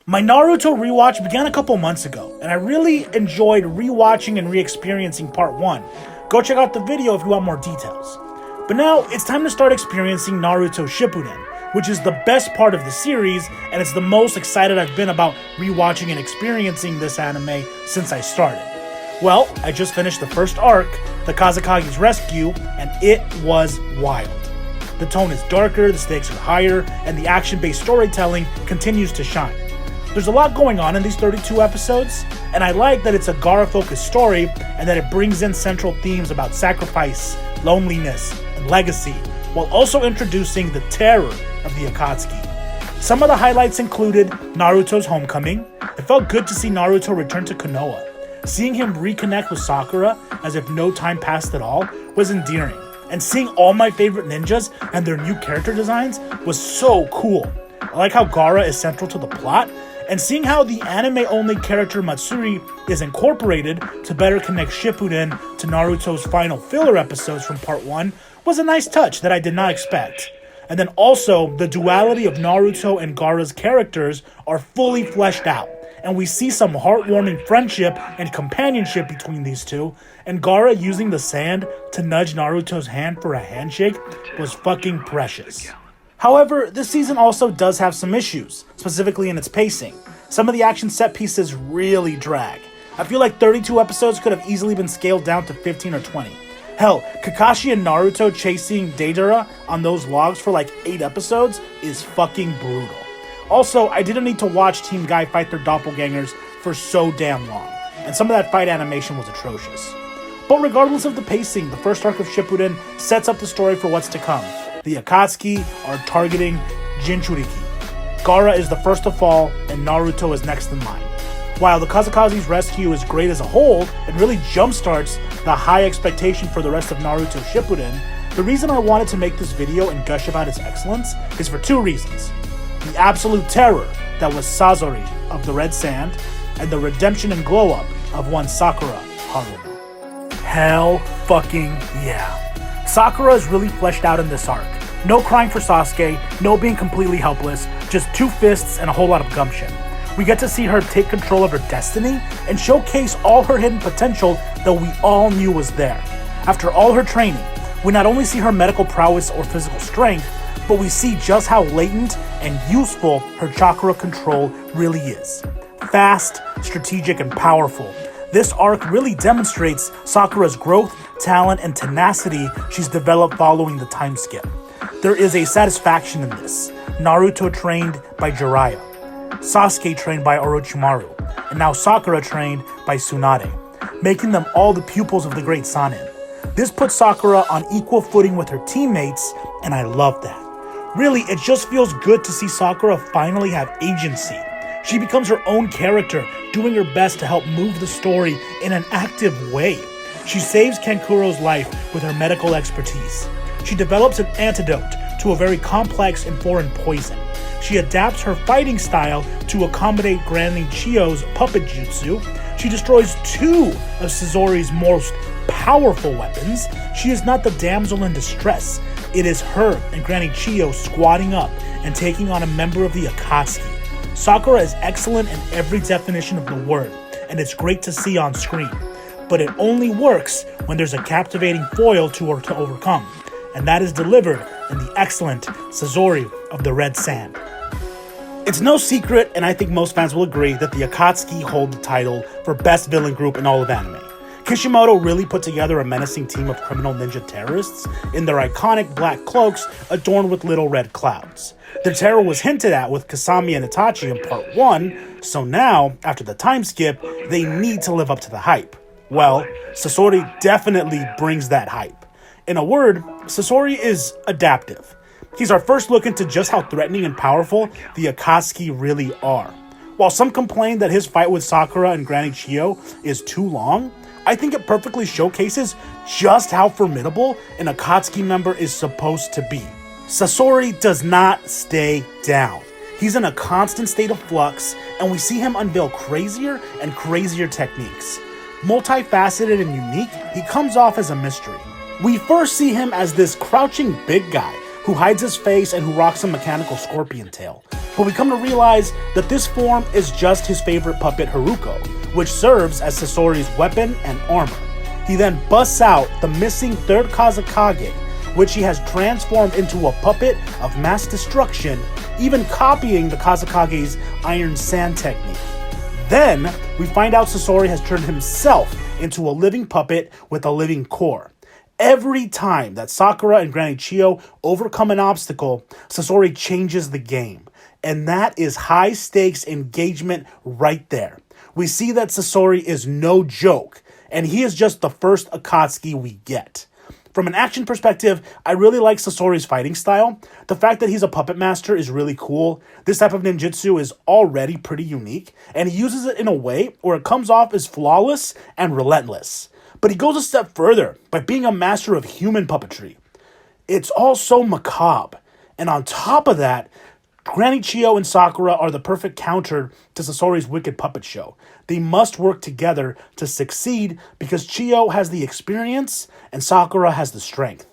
My Naruto rewatch began a couple months ago, and I really enjoyed rewatching and re-experiencing part 1. Go check out the video if you want more details. But now, it's time to start experiencing Naruto Shippuden, which is the best part of the series, and it's the most excited I've been about rewatching and experiencing this anime since I started. Well, I just finished the first arc, the Kazekage Rescue, and it was wild. The tone is darker, the stakes are higher, and the action-based storytelling continues to shine. There's a lot going on in these 32 episodes, and I like that it's a Gaara-focused story and that it brings in central themes about sacrifice, loneliness, and legacy, while also introducing the terror of the Akatsuki. Some of the highlights included Naruto's homecoming. It felt good to see Naruto return to Konoha. Seeing him reconnect with Sakura as if no time passed at all was endearing, and seeing all my favorite ninjas and their new character designs was so cool. I like how Gaara is central to the plot, and seeing how the anime-only character Matsuri is incorporated to better connect Shippuden to Naruto's final filler episodes from part 1 was a nice touch that I did not expect. And then also, the duality of Naruto and Gaara's characters are fully fleshed out, and we see some heartwarming friendship and companionship between these two, and Gaara using the sand to nudge Naruto's hand for a handshake was fucking precious. However, this season also does have some issues, specifically in its pacing. Some of the action set pieces really drag. I feel like 32 episodes could have easily been scaled down to 15 or 20. Hell, Kakashi and Naruto chasing Deidara on those logs for like 8 episodes is fucking brutal. Also, I didn't need to watch Team Guy fight their doppelgangers for so damn long, and some of that fight animation was atrocious. But regardless of the pacing, the first arc of Shippuden sets up the story for what's to come. The Akatsuki are targeting Jinchuriki. Gaara is the first to fall, and Naruto is next in line. While the Kazekage's Rescue is great as a whole, and really jumpstarts the high expectation for the rest of Naruto Shippuden, the reason I wanted to make this video and gush about its excellence is for 2 reasons. The absolute terror that was Sasori of the Red Sand, and the redemption and glow-up of one Sakura Haruno. Hell fucking yeah. Sakura is really fleshed out in this arc. No crying for Sasuke, no being completely helpless, just 2 fists and a whole lot of gumption. We get to see her take control of her destiny and showcase all her hidden potential that we all knew was there. After all her training, we not only see her medical prowess or physical strength, but we see just how latent and useful her chakra control really is. Fast, strategic, and powerful. This arc really demonstrates Sakura's growth, talent, and tenacity she's developed following the time skip. There is a satisfaction in this. Naruto trained by Jiraiya, Sasuke trained by Orochimaru, and now Sakura trained by Tsunade, making them all the pupils of the great Sannin. This puts Sakura on equal footing with her teammates, and I love that. Really, it just feels good to see Sakura finally have agency. She becomes her own character, doing her best to help move the story in an active way. She saves Kankuro's life with her medical expertise. She develops an antidote to a very complex and foreign poison. She adapts her fighting style to accommodate Granny Chiyo's puppet jutsu. She destroys 2 of Sasori's most powerful weapons. She is not the damsel in distress. It is her and Granny Chiyo squatting up and taking on a member of the Akatsuki. Sakura is excellent in every definition of the word, and it's great to see on screen. But it only works when there's a captivating foil to her to overcome, and that is delivered in the excellent Sasori of the Red Sand. It's no secret, and I think most fans will agree, that the Akatsuki hold the title for best villain group in all of anime. Kishimoto really put together a menacing team of criminal ninja terrorists in their iconic black cloaks adorned with little red clouds. Their terror was hinted at with Kasami and Itachi in part 1, so now, after the time skip, they need to live up to the hype. Well, Sasori definitely brings that hype. In a word, Sasori is adaptive. He's our first look into just how threatening and powerful the Akatsuki really are. While some complain that his fight with Sakura and Granny Chiyo is too long, I think it perfectly showcases just how formidable an Akatsuki member is supposed to be. Sasori does not stay down. He's in a constant state of flux, and we see him unveil crazier and crazier techniques. Multifaceted and unique, he comes off as a mystery. We first see him as this crouching big guy who hides his face and who rocks a mechanical scorpion tail. But we come to realize that this form is just his favorite puppet Haruko, which serves as Sasori's weapon and armor. He then busts out the missing third Kazekage, which he has transformed into a puppet of mass destruction, even copying the Kazekage's Iron Sand technique. Then, we find out Sasori has turned himself into a living puppet with a living core. Every time that Sakura and Granny Chiyo overcome an obstacle, Sasori changes the game. And that is high stakes engagement right there. We see that Sasori is no joke, and he is just the first Akatsuki we get. From an action perspective, I really like Sasori's fighting style. The fact that he's a puppet master is really cool. This type of ninjutsu is already pretty unique, and he uses it in a way where it comes off as flawless and relentless. But he goes a step further by being a master of human puppetry. It's all so macabre. And on top of that, Granny Chiyo and Sakura are the perfect counter to Sasori's wicked puppet show. They must work together to succeed because Chiyo has the experience and Sakura has the strength.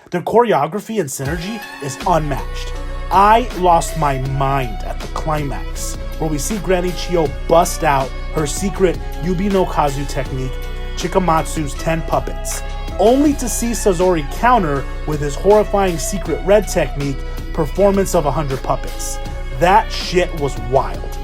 Their choreography and synergy is unmatched. I lost my mind at the climax, where we see Granny Chiyo bust out her secret Yubi no Kazu technique, Chikamatsu's 10 puppets, only to see Sasori counter with his horrifying secret red technique, Performance of 100 Puppets. That shit was wild.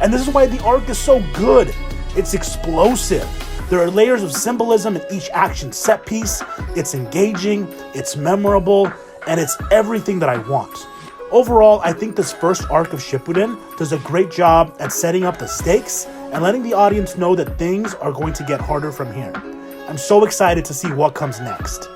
And this is why the arc is so good. It's explosive. There are layers of symbolism in each action set piece. It's engaging, it's memorable, and it's everything that I want. Overall, I think this first arc of Shippuden does a great job at setting up the stakes and letting the audience know that things are going to get harder from here. I'm so excited to see what comes next.